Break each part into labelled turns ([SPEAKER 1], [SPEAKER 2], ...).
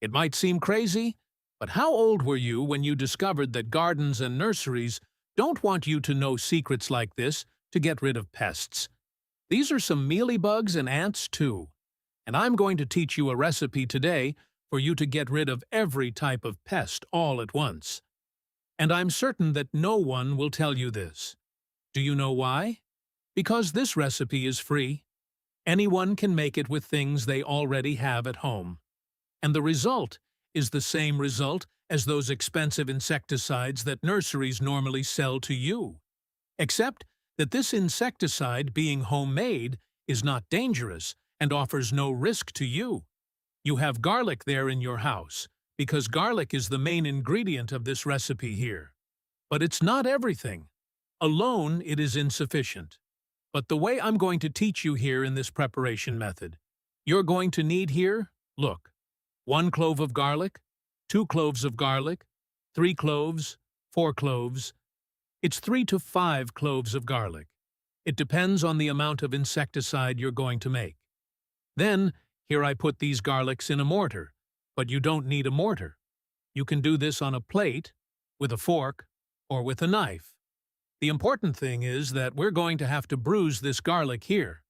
[SPEAKER 1] It might seem crazy, but how old were you when you discovered that gardens and nurseries don't want you to know secrets like this to get rid of pests? These are some mealybugs and ants too, and I'm going to teach you a recipe today for you to get rid of every type of pest all at once. And I'm certain that no one will tell you this. Do you know why? Because this recipe is free. Anyone can make it with things they already have at home. And the result is the same result as those expensive insecticides that nurseries normally sell to you. Except that this insecticide, being homemade, is not dangerous and offers no risk to you. You have garlic there in your house, because garlic is the main ingredient of this recipe here. But it's not everything. Alone, it is insufficient. But the way I'm going to teach you here in this preparation method, you're going to need here, look, 1 clove of garlic, 2 cloves of garlic, 3 cloves, 4 cloves. It's 3 to 5 cloves of garlic. It depends on the amount of insecticide you're going to make. Then, here I put these garlics in a mortar, but you don't need a mortar. You can do this on a plate, with a fork, or with a knife. The important thing is that we're going to have to bruise this garlic here.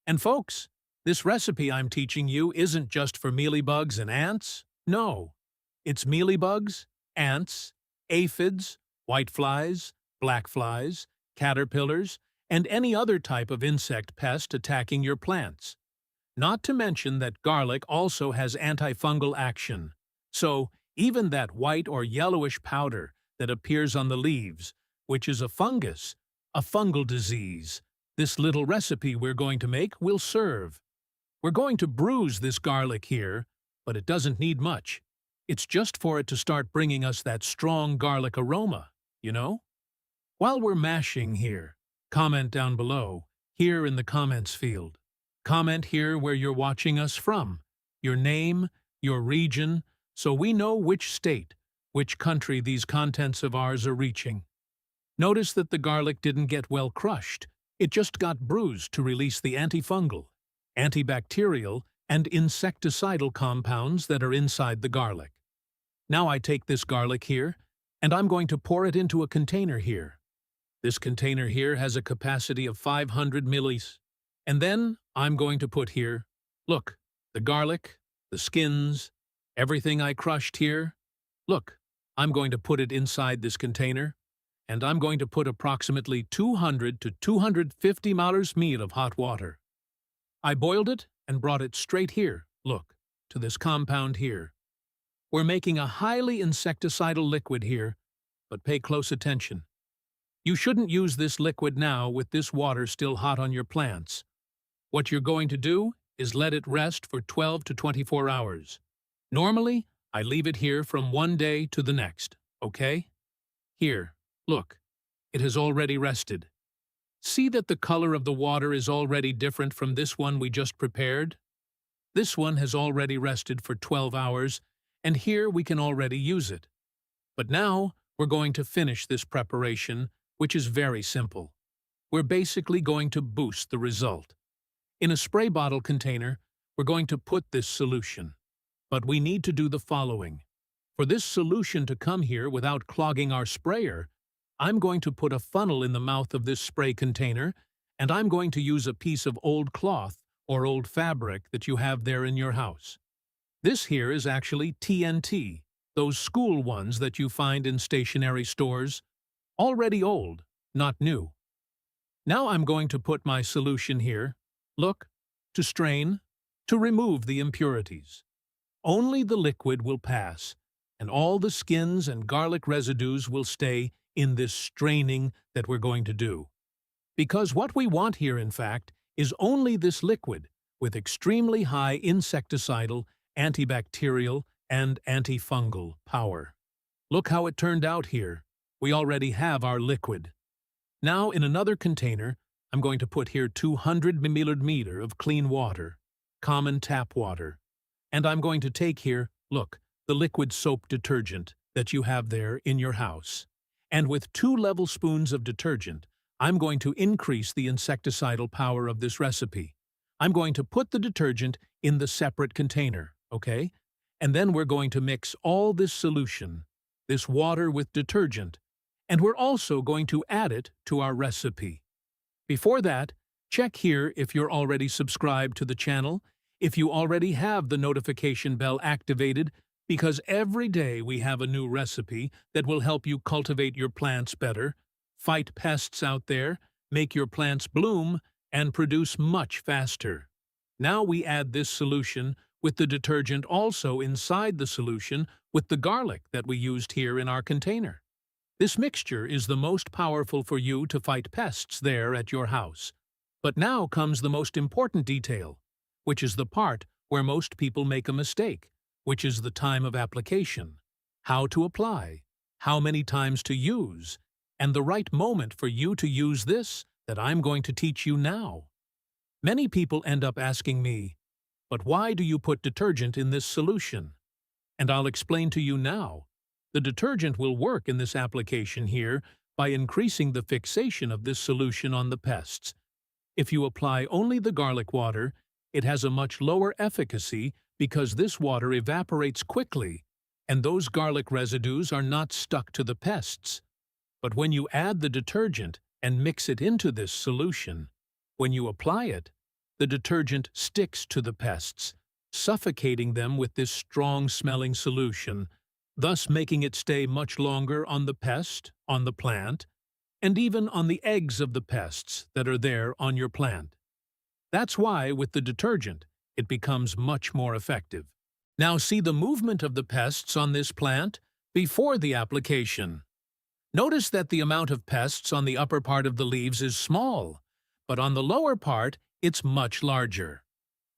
[SPEAKER 1] And folks, this recipe I'm teaching you isn't just for mealybugs and ants. No, it's mealybugs, ants, aphids, whiteflies, blackflies, caterpillars, and any other type of insect pest attacking your plants. Not to mention that garlic also has antifungal action. So, even that white or yellowish powder that appears on the leaves, which is a fungus, a fungal disease, this little recipe we're going to make will serve. We're going to bruise this garlic here, but it doesn't need much. It's just for it to start bringing us that strong garlic aroma, you know? While we're mashing here, comment down below, here in the comments field. Comment here where you're watching us from, your name, your region, so we know which state, which country these contents of ours are reaching. Notice that the garlic didn't get well crushed. It just got bruised to release the antifungal, antibacterial, and insecticidal compounds that are inside the garlic. Now I take this garlic here, and I'm going to pour it into a container here. This container here has a capacity of 500 millis. And then I'm going to put here, look, the garlic, the skins, everything I crushed here. Look, I'm going to put it inside this container, and I'm going to put approximately 200 to 250 milliliters meal of hot water. I boiled it and brought it straight here, look, to this compound here. We're making a highly insecticidal liquid here, but pay close attention. You shouldn't use this liquid now with this water still hot on your plants. What you're going to do is let it rest for 12 to 24 hours. Normally, I leave it here from one day to the next, okay? Here, look, it has already rested. See that the color of the water is already different from this one we just prepared? This one has already rested for 12 hours, and here we can already use it. But now, we're going to finish this preparation, which is very simple. We're basically going to boost the result. In a spray bottle container, we're going to put this solution. But we need to do the following. For this solution to come here without clogging our sprayer, I'm going to put a funnel in the mouth of this spray container, and I'm going to use a piece of old cloth or old fabric that you have there in your house. This here is actually TNT, those school ones that you find in stationery stores, already old, not new. Now I'm going to put my solution here, look, to strain, to remove the impurities. Only the liquid will pass, and all the skins and garlic residues will stay in this straining that we're going to do. Because what we want here, in fact, is only this liquid with extremely high insecticidal, antibacterial, and antifungal power. Look how it turned out here. We already have our liquid. Now, in another container, I'm going to put here 200 milliliters of clean water, common tap water. And I'm going to take here, look, the liquid soap detergent that you have there in your house. And with 2 level spoons of detergent, I'm going to increase the insecticidal power of this recipe. I'm going to put the detergent in the separate container, okay? And then we're going to mix all this solution, this water with detergent, and we're also going to add it to our recipe. Before that, check here if you're already subscribed to the channel, if you already have the notification bell activated, because every day we have a new recipe that will help you cultivate your plants better, fight pests out there, make your plants bloom, and produce much faster. Now we add this solution with the detergent also inside the solution with the garlic that we used here in our container. This mixture is the most powerful for you to fight pests there at your house. But now comes the most important detail, which is the part where most people make a mistake, which is the time of application, how to apply, how many times to use, and the right moment for you to use this that I'm going to teach you now. Many people end up asking me, "But why do you put detergent in this solution?" And I'll explain to you now. The detergent will work in this application here by increasing the fixation of this solution on the pests. If you apply only the garlic water, it has a much lower efficacy because this water evaporates quickly, and those garlic residues are not stuck to the pests. But when you add the detergent and mix it into this solution, when you apply it, the detergent sticks to the pests, suffocating them with this strong-smelling solution, thus making it stay much longer on the pest, on the plant, and even on the eggs of the pests that are there on your plant. That's why, with the detergent, it becomes much more effective. Now see the movement of the pests on this plant before the application. Notice that the amount of pests on the upper part of the leaves is small, but on the lower part, it's much larger.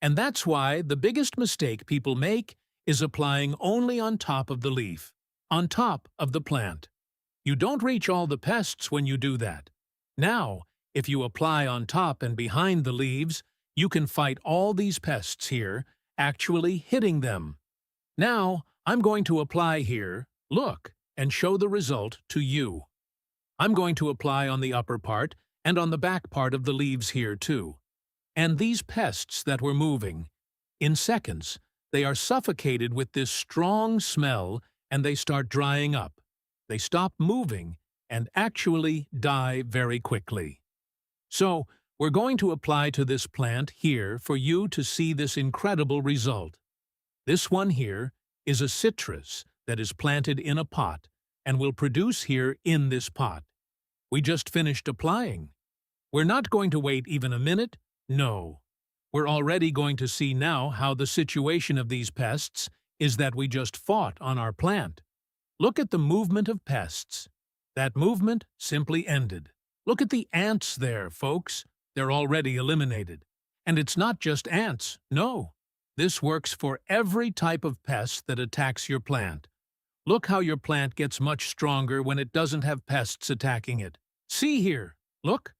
[SPEAKER 1] And that's why the biggest mistake people make is applying only on top of the leaf, on top of the plant. You don't reach all the pests when you do that. Now, if you apply on top and behind the leaves, you can fight all these pests here, actually hitting them. Now, I'm going to apply here, look, and show the result to you. I'm going to apply on the upper part and on the back part of the leaves here too. And these pests that were moving, in seconds, they are suffocated with this strong smell and they start drying up. They stop moving and actually die very quickly. So, we're going to apply to this plant here for you to see this incredible result. This one here is a citrus that is planted in a pot and will produce here in this pot. We just finished applying. We're not going to wait even a minute. No. We're already going to see now how the situation of these pests is that we just fought on our plant. Look at the movement of pests. That movement simply ended. Look at the ants there, folks. They're already eliminated. And it's not just ants, no. This works for every type of pest that attacks your plant. Look how your plant gets much stronger when it doesn't have pests attacking it. See here. Look.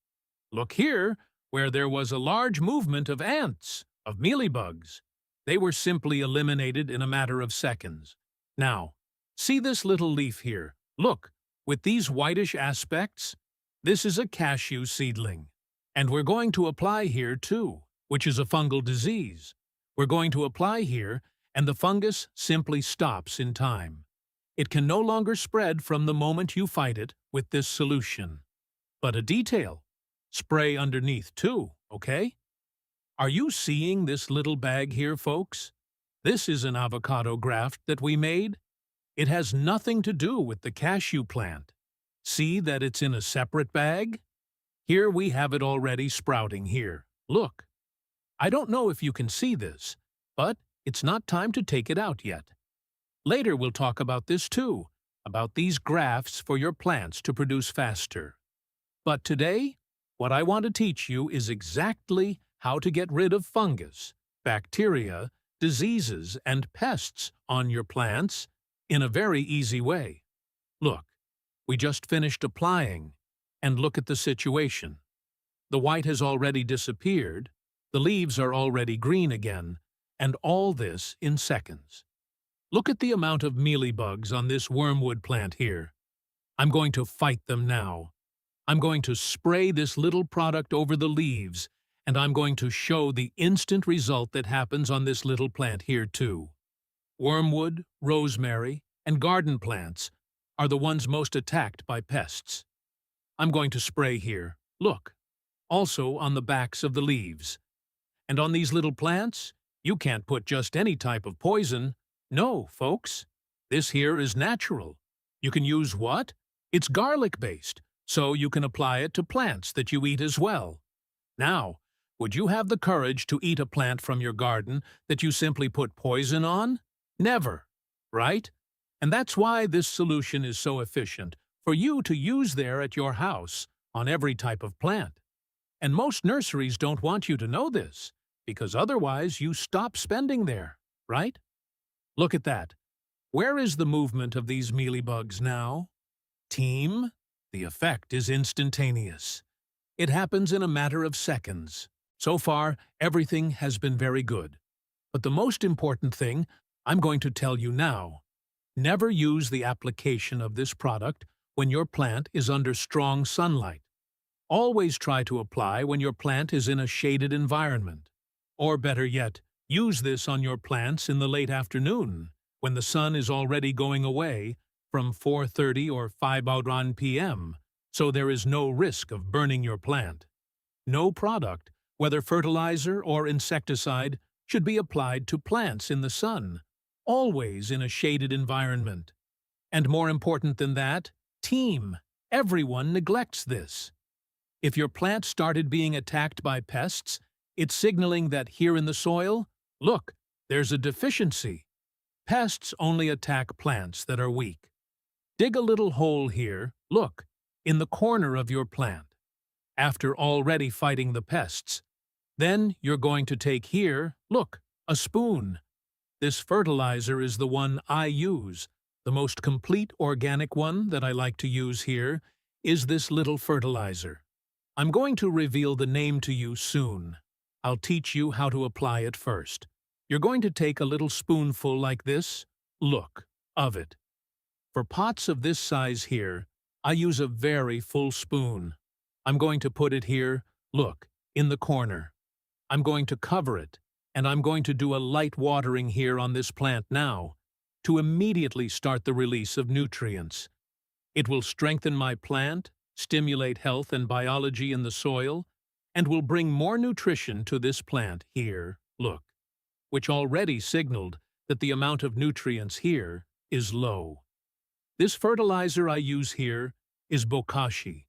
[SPEAKER 1] Look here, where there was a large movement of ants, of mealybugs. They were simply eliminated in a matter of seconds. Now, see this little leaf here. Look, with these whitish aspects, this is a cashew seedling. And we're going to apply here too, which is a fungal disease. We're going to apply here, and the fungus simply stops in time. It can no longer spread from the moment you fight it with this solution. But a detail. Spray underneath too, okay? Are you seeing this little bag here, folks? This is an avocado graft that we made. It has nothing to do with the cashew plant. See that it's in a separate bag? Here we have it already sprouting here. Look. I don't know if you can see this, but it's not time to take it out yet. Later we'll talk about this too, about these grafts for your plants to produce faster. But today, what I want to teach you is exactly how to get rid of fungus, bacteria, diseases, and pests on your plants in a very easy way. Look, we just finished applying, and look at the situation. The white has already disappeared, the leaves are already green again, and all this in seconds. Look at the amount of mealybugs on this wormwood plant here. I'm going to fight them now. I'm going to spray this little product over the leaves, and I'm going to show the instant result that happens on this little plant here too. Wormwood, rosemary, and garden plants are the ones most attacked by pests. I'm going to spray here. Look. Also on the backs of the leaves. And on these little plants, you can't put just any type of poison. No, folks. This here is natural. You can use what? It's garlic-based, so you can apply it to plants that you eat as well. Now, would you have the courage to eat a plant from your garden that you simply put poison on? Never, right? And that's why this solution is so efficient for you to use there at your house on every type of plant. And most nurseries don't want you to know this, because otherwise you stop spending there, right? Look at that. Where is the movement of these mealybugs now? Team? The effect is instantaneous. It happens in a matter of seconds. So far, everything has been very good. But the most important thing I'm going to tell you now. Never use the application of this product when your plant is under strong sunlight. Always try to apply when your plant is in a shaded environment. Or better yet, use this on your plants in the late afternoon, when the sun is already going away from 4:30 or 5 p.m., so there is no risk of burning your plant. No product, whether fertilizer or insecticide, should be applied to plants in the sun, always in a shaded environment. And more important than that, team. Everyone neglects this. If your plant started being attacked by pests, it's signaling that here in the soil, look, there's a deficiency. Pests only attack plants that are weak. Dig a little hole here, look, in the corner of your plant. After already fighting the pests, then you're going to take here, look, a spoon. This fertilizer is the one I use. The most complete organic one that I like to use here is this little fertilizer. I'm going to reveal the name to you soon. I'll teach you how to apply it first. You're going to take a little spoonful like this, look, of it. For pots of this size here, I use a very full spoon. I'm going to put it here, look, in the corner. I'm going to cover it, and I'm going to do a light watering here on this plant now, to immediately start the release of nutrients. It will strengthen my plant, stimulate health and biology in the soil, and will bring more nutrition to this plant here, look, which already signaled that the amount of nutrients here is low. This fertilizer I use here is bokashi.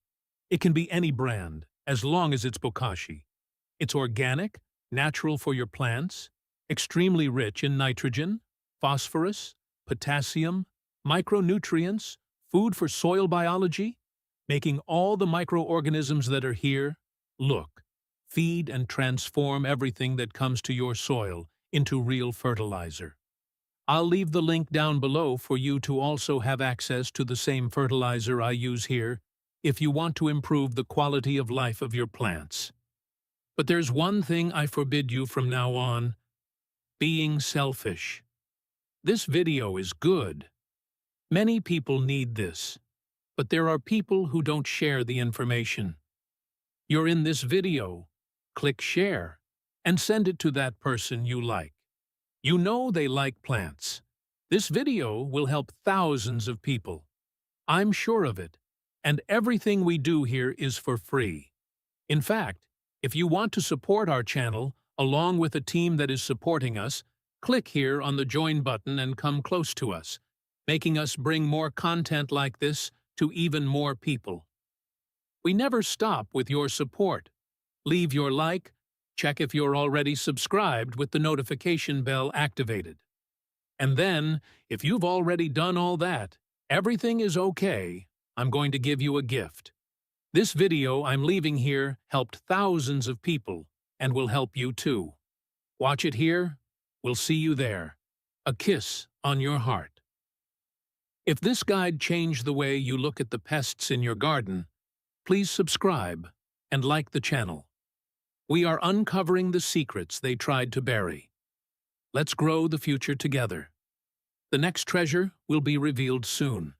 [SPEAKER 1] It can be any brand, as long as it's bokashi. It's organic, natural for your plants, extremely rich in nitrogen, phosphorus, potassium, micronutrients, food for soil biology, making all the microorganisms that are here, look, feed and transform everything that comes to your soil into real fertilizer. I'll leave the link down below for you to also have access to the same fertilizer I use here if you want to improve the quality of life of your plants. But there's one thing I forbid you from now on: being selfish. This video is good. Many people need this, but there are people who don't share the information. You're in this video. Click share and send it to that person you like. You know they like plants. This video will help thousands of people. I'm sure of it. And everything we do here is for free. In fact, if you want to support our channel, along with a team that is supporting us, click here on the join button and come close to us, making us bring more content like this to even more people. We never stop with your support. Leave your like, check if you're already subscribed with the notification bell activated. And then, if you've already done all that, everything is okay, I'm going to give you a gift. This video I'm leaving here helped thousands of people and will help you too. Watch it here. We'll see you there. A kiss on your heart. If this guide changed the way you look at the pests in your garden, please subscribe and like the channel. We are uncovering the secrets they tried to bury. Let's grow the future together. The next treasure will be revealed soon.